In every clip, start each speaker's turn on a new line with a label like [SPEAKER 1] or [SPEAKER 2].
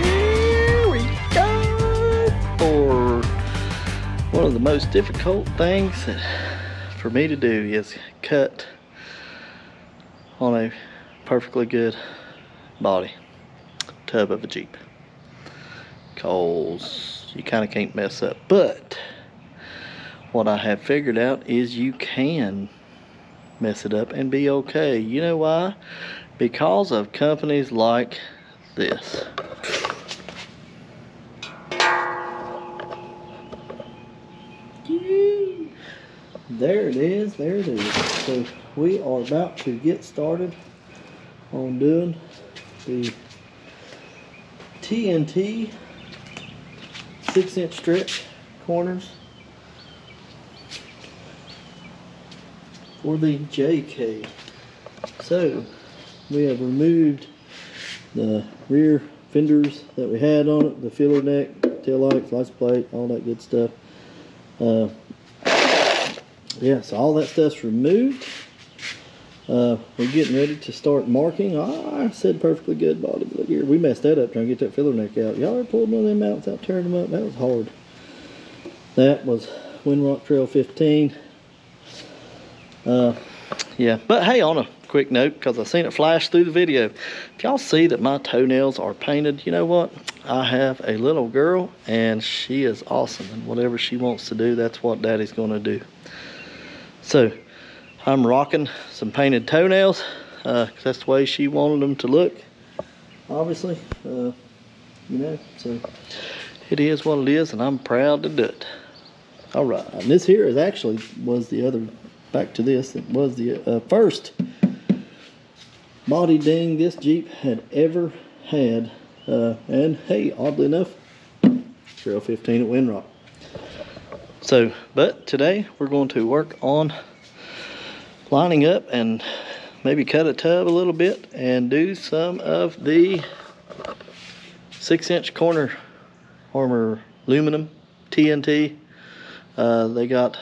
[SPEAKER 1] here we go for one of the most difficult things for me to do is cut on a perfectly good body tub of a Jeep, cause you kind of can't mess up. But what I have figured out is you can mess it up and be okay. You know why? Because of companies like this. There it is, there it is. So we are about to get started on doing the TNT 6-inch stretch corners for the JK. So we have removed the rear fenders that we had on it, the filler neck, tail lights, license plate, all that good stuff. Yeah, so all that stuff's removed. We're getting ready to start marking. I said perfectly good body, but look here, we messed that up trying to get that filler neck out. Y'all ever pulled one of them out without tearing them up? That was hard. That was Windrock Trail 15. Yeah, but hey, on a quick note, because I seen it flash through the video, if y'all see that my toenails are painted, you know what? I have a little girl and she is awesome, and whatever she wants to do, that's what daddy's gonna do. So I'm rocking some painted toenails, because that's the way she wanted them to look, obviously. You know, so it is what it is, and I'm proud to do it. All right, and this here is actually was the other, back to this, it was the first body ding this Jeep had ever had. And hey, oddly enough, Trail 15 at Windrock. So, but today we're going to work on lining up and maybe cut a tub a little bit and do some of the 6-inch corner armor aluminum TNT. They got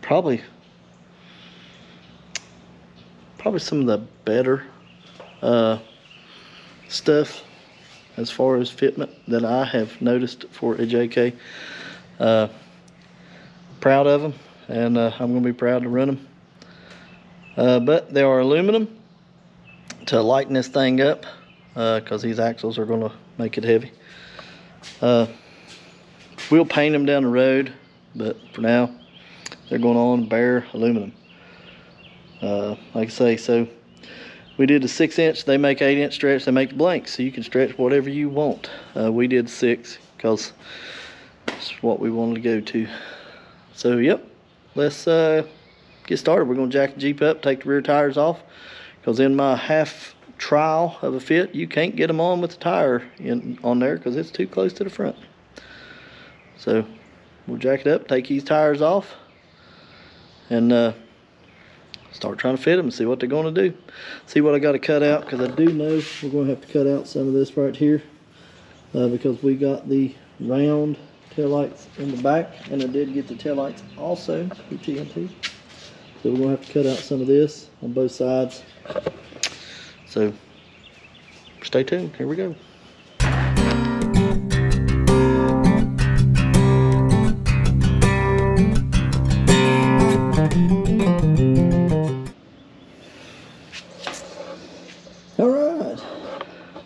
[SPEAKER 1] probably some of the better stuff as far as fitment that I have noticed for a JK. Proud of them, and I'm going to be proud to run them. But they are aluminum to lighten this thing up, because these axles are going to make it heavy. We'll paint them down the road, but for now they're going on bare aluminum. Like I say, so we did the 6-inch, they make 8-inch stretch, they make the blanks, so you can stretch whatever you want. We did 6 because that's what we wanted to go to. So yep, let's get started. We're going to jack the Jeep up, take the rear tires off, because in my half trial of a fit, you can't get them on with the tire on there because it's too close to the front. So we'll jack it up, take these tires off, and start trying to fit them and see what they're going to do. See what I got to cut out, because I do know we're going to have to cut out some of this right here, because we got the round taillights in the back, and I did get the taillights also through TNT. So we're going to have to cut out some of this on both sides. So stay tuned. Here we go.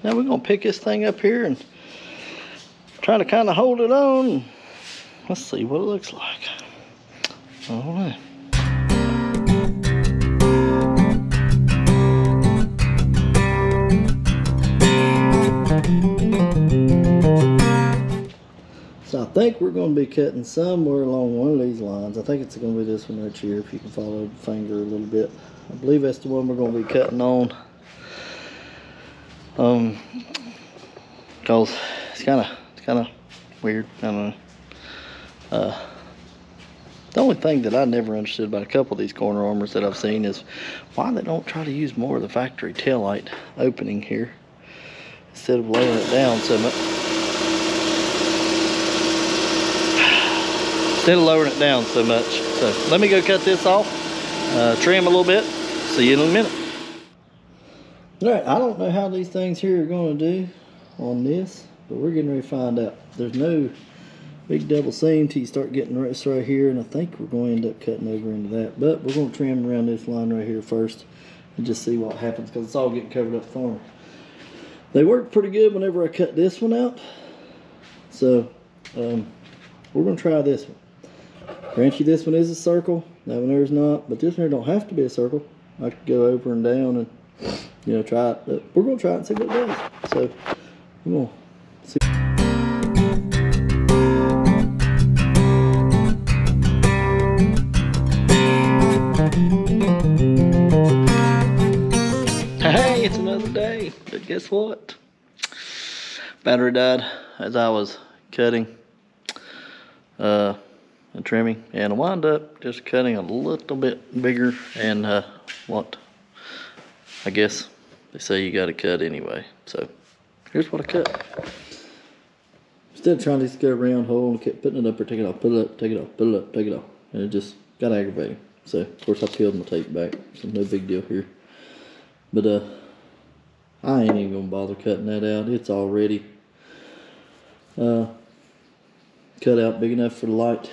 [SPEAKER 1] Now we're going to pick this thing up here and try to kind of hold it on. Let's see what it looks like. All right. So I think we're going to be cutting somewhere along one of these lines. I think it's going to be this one right here, if you can follow the finger a little bit. I believe that's the one we're going to be cutting on. Because it's kind of weird. I don't know. The only thing that I never understood about a couple of these corner armors that I've seen is why they don't try to use more of the factory taillight opening here instead of lowering it down so much. So let me go cut this off, trim a little bit. See you in a minute. Alright, I don't know how these things here are going to do on this, but we're getting ready to find out. There's no big double seam until you start getting this right here, and I think we're going to end up cutting over into that. But we're going to trim around this line right here first and just see what happens, because it's all getting covered up for me. They worked pretty good whenever I cut this one out. So, we're going to try this one. Grant you this one is a circle, that one there's not, but this one don't have to be a circle. I could go over and down and, you know, try it. But we're going to try it and see what it does. So, we're going to see. Hey, it's another day, but guess what? Battery died as I was cutting and trimming, and I wound up just cutting a little bit bigger and what I guess they say you got to cut anyway. So here's what I cut. Instead of trying to just go around hole and keep putting it up or take it off, put it up, take it off, put it up, take it off, and it just got aggravating. So of course I peeled my tape back, so no big deal here. But I ain't even gonna bother cutting that out. It's already cut out big enough for the light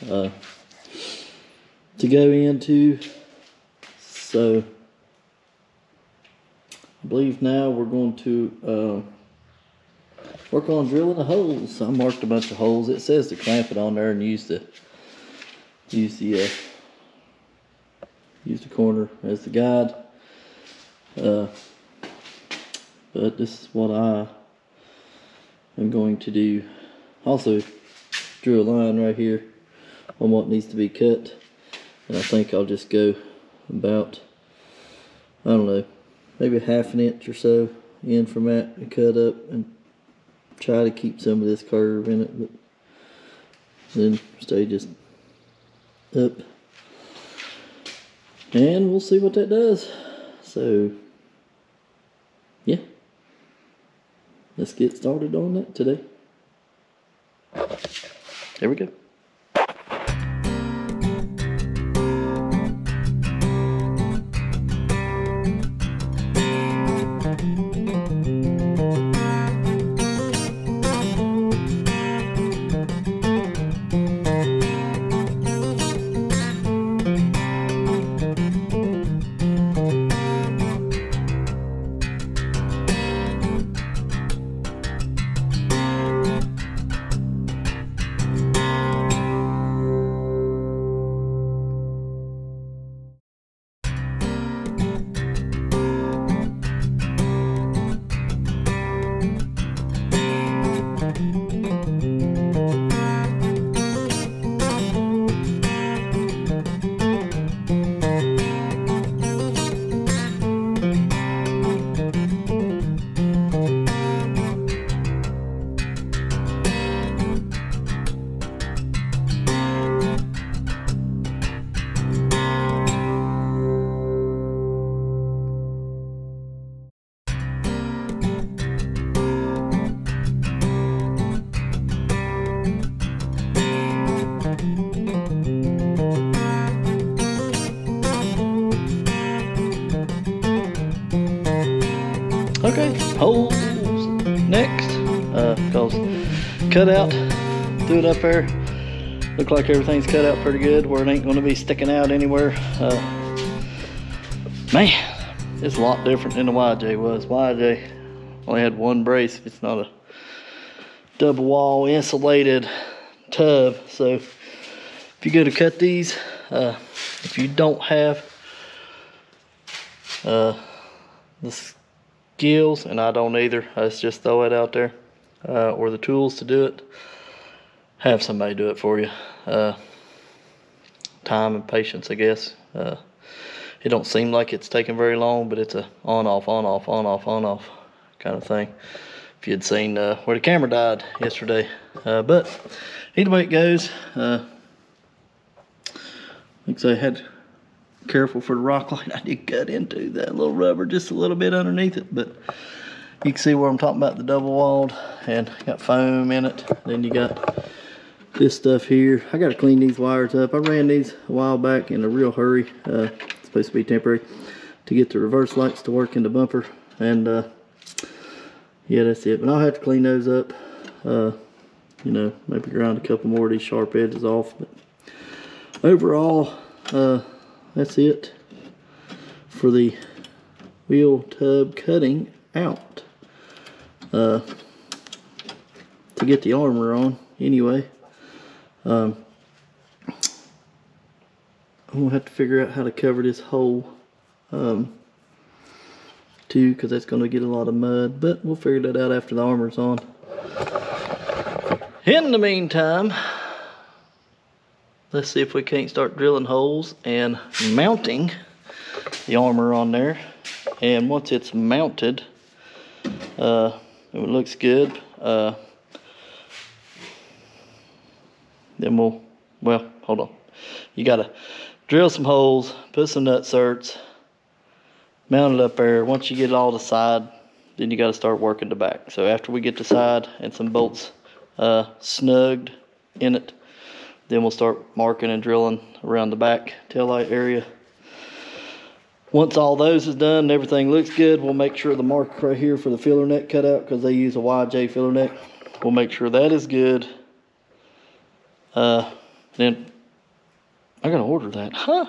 [SPEAKER 1] to go into. So I believe now we're going to work on drilling the holes. I marked a bunch of holes. It says to clamp it on there and use the corner as the guide. But this is what I am going to do. Also drew a line right here on what needs to be cut, and I think I'll just go about, I don't know, maybe ½ an inch or so in from that and cut up and try to keep some of this curve in it, but then stay just up, and we'll see what that does. So yeah, let's get started on that today. There we go. Okay, holes next, because cut out, threw it up there, look like everything's cut out pretty good where it ain't going to be sticking out anywhere. Man, it's a lot different than the YJ was. YJ only had one brace. It's not a double wall insulated tub, so if you go to cut these, if you don't have the skills, and I don't either, let's just throw it out there, or the tools to do it, have somebody do it for you. Time and patience, I guess. It don't seem like it's taking very long, but it's a on off kind of thing. If you'd seen where the camera died yesterday, but either way it goes, like I say, I had careful for the rock line. I did cut into that little rubber just a little bit underneath it, but you can see where I'm talking about, the double walled, and got foam in it. Then you got this stuff here. I got to clean these wires up. I ran these a while back in a real hurry. It's supposed to be temporary, to get the reverse lights to work in the bumper. And yeah, that's it. But I'll have to clean those up. You know, maybe grind a couple more of these sharp edges off. But overall, that's it for the wheel tub cutting out. To get the armor on, anyway. I'm gonna have to figure out how to cover this hole too, because that's gonna get a lot of mud, but we'll figure that out after the armor's on. In the meantime, let's see if we can't start drilling holes and mounting the armor on there. And once it's mounted, it looks good, then well, hold on. You gotta drill some holes, put some nutserts, mount it up there. Once you get it all to the side, then you gotta start working the back. So after we get the side and some bolts snugged in it, then we'll start marking and drilling around the back taillight area. Once all those is done and everything looks good, we'll make sure the mark right here for the filler neck cut out, because they use a YJ filler neck. We'll make sure that is good. Then I gotta order that, huh?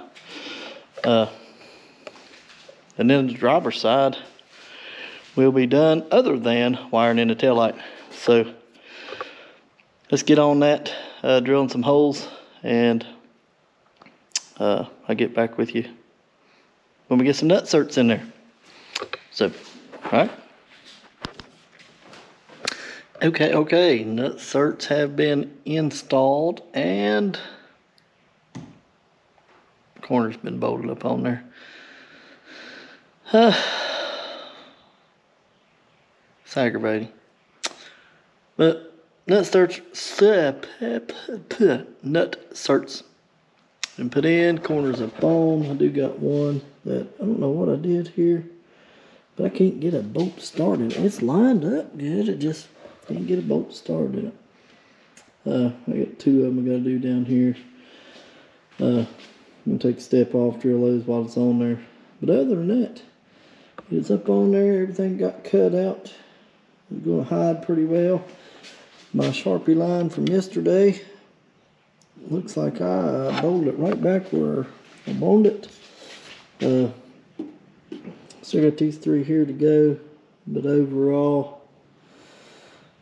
[SPEAKER 1] And then the driver's side will be done, other than wiring in the taillight. So let's get on that, drilling some holes, and I'll get back with you when we get some nutserts in there. So, all right. Okay, nutserts have been installed, and corner's been bolted up on there. It's aggravating. But nutserts been put in, corners up on. I do got one that I don't know what I did here, but I can't get a bolt started. It's lined up good, it just can't get a bolt started in it. I got two of them I gotta do down here. I'm gonna take a step off, drill those while it's on there. But other than that, it's up on there, everything got cut out. It's gonna hide pretty well. My Sharpie line from yesterday, looks like I bolted it right back where I wanted it. Still got these three here to go, but overall,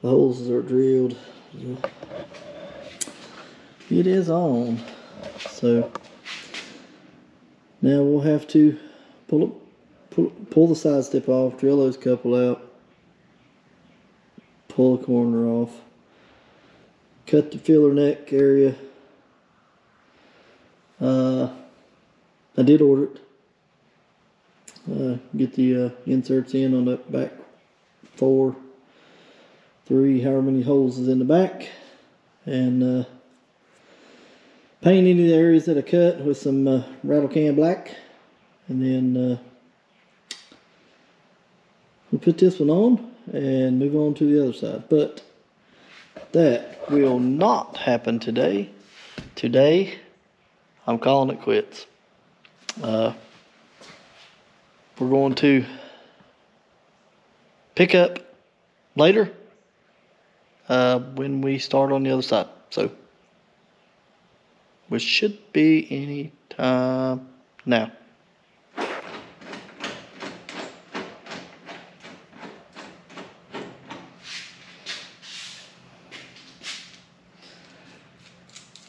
[SPEAKER 1] the holes are drilled. It is on. So now we'll have to pull the side step off, drill those couple out, pull the corner off, cut the filler neck area. I did order it. Get the inserts in on that back 4, 3, however many holes is in the back, and paint any of the areas that I cut with some rattle can black, and then we'll put this one on and move on to the other side. But that will not happen today. Today, I'm calling it quits. We're going to pick up later when we start on the other side. So, which should be any time now.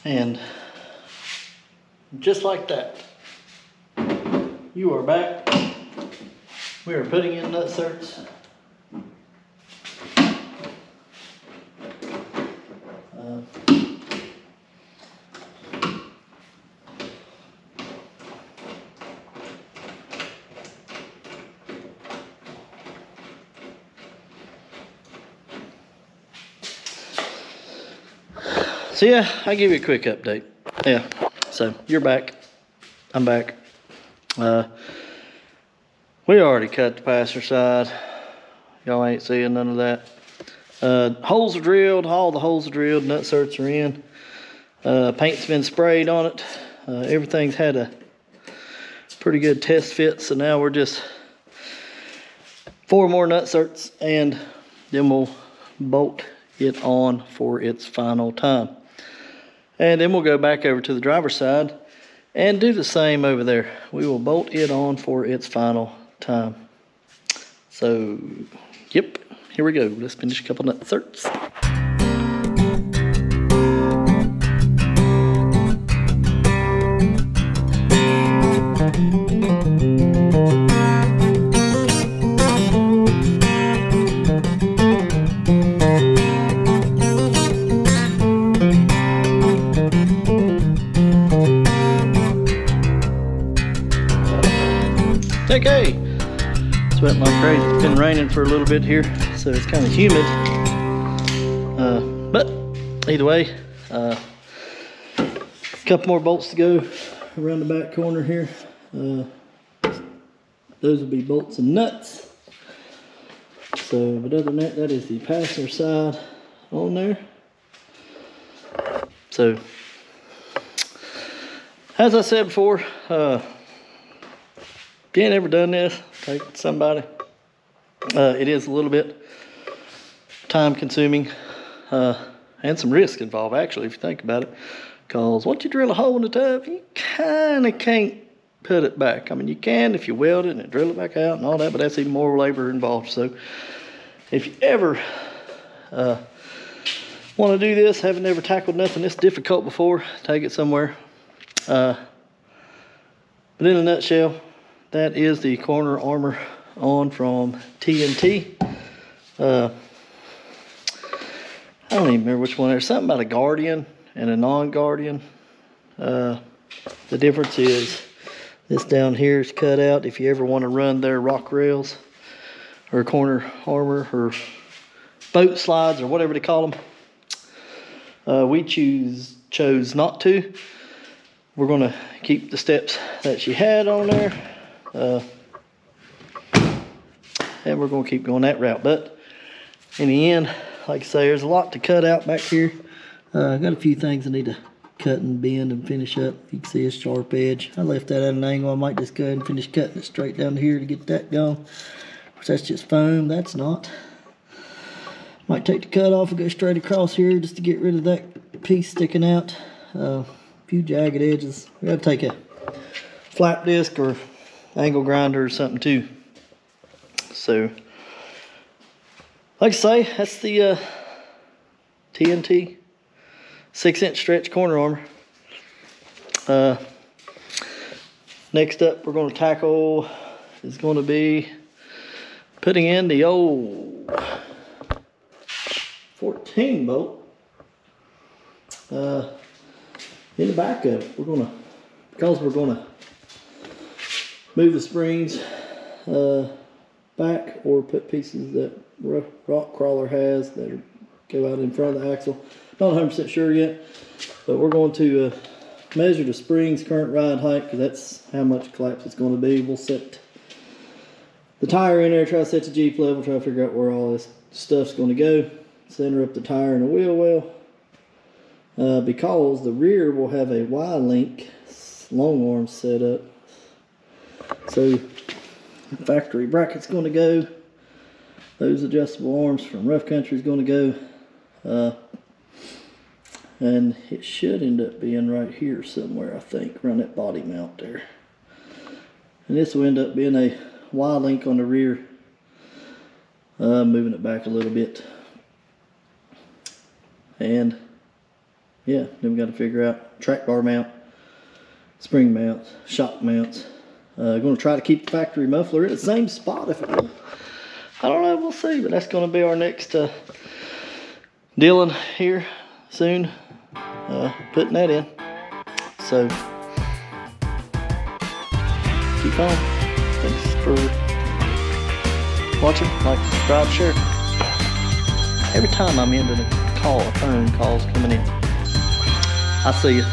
[SPEAKER 1] And just like that, you are back. We are putting in nutserts. So yeah, I'll give you a quick update. Yeah, so you're back. I'm back. We already cut the passenger side. Y'all ain't seeing none of that. Holes are drilled. All the holes are drilled. Nutserts are in. Paint's been sprayed on it. Everything's had a pretty good test fit. So now we're just 4 more nut certs, and then we'll bolt it on for its final time. And then we'll go back over to the driver's side and do the same over there. We will bolt it on for its final time. So, yep, here we go. Let's finish a couple nut certs. Okay, sweating like crazy. It's been raining for a little bit here, so it's kind of humid. But either way, a couple more bolts to go around the back corner here. Those will be bolts and nuts. So, but other than that, that is the passenger side on there. So, as I said before, if you ain't ever done this, take it to somebody. It is a little bit time consuming and some risk involved, actually, if you think about it. Because once you drill a hole in the tub, you kind of can't put it back. I mean, you can if you weld it and drill it back out and all that, but that's even more labor involved. So if you ever want to do this, haven't ever tackled nothing this difficult before, take it somewhere. But in a nutshell, that is the corner armor on from TNT. I don't even remember which one. There's something about a Guardian and a non-Guardian. The difference is this down here is cut out if you ever want to run their rock rails or corner armor or boat slides or whatever they call them. We chose not to. We're going to keep the steps that she had on there. And we're going to keep going that route. But in the end, like I say, there's a lot to cut out back here. I got a few things I need to cut and bend and finish up. You can see a sharp edge. I left that at an angle. I might just go ahead and finish cutting it straight down here to get that going. Of course, that's just foam. That's not. Might take the cut off and go straight across here just to get rid of that piece sticking out. A few jagged edges. We got to take a flap disc or angle grinder or something too. So, like I say, that's the TNT 6-inch stretch corner armor. Next up, we're going to tackle is going to be putting in the old 14 bolt in the back of it. Because we're going to move the springs back or put pieces that rock crawler has that go out in front of the axle. Not 100% sure yet, but we're going to measure the springs current ride height because that's how much collapse it's going to be. We'll set the tire in there, try to set the Jeep level, try to figure out where all this stuff's going to go. Center up the tire and the wheel well. Because the rear will have a Y-link long arm set up. So the factory bracket's going to go. Those adjustable arms from Rough Country is going to go. And it should end up being right here somewhere, I think, around that body mount there. And this will end up being a Y-link on the rear. Moving it back a little bit. And yeah, then we got to figure out track bar mount, spring mounts, shock mounts. Going to try to keep the factory muffler at the same spot if it will. I don't know, we'll see, but that's going to be our next dealing here soon. Putting that in. So keep on. Thanks for watching. Like, subscribe, share. Every time I'm into the call, a phone call's coming in. I see you.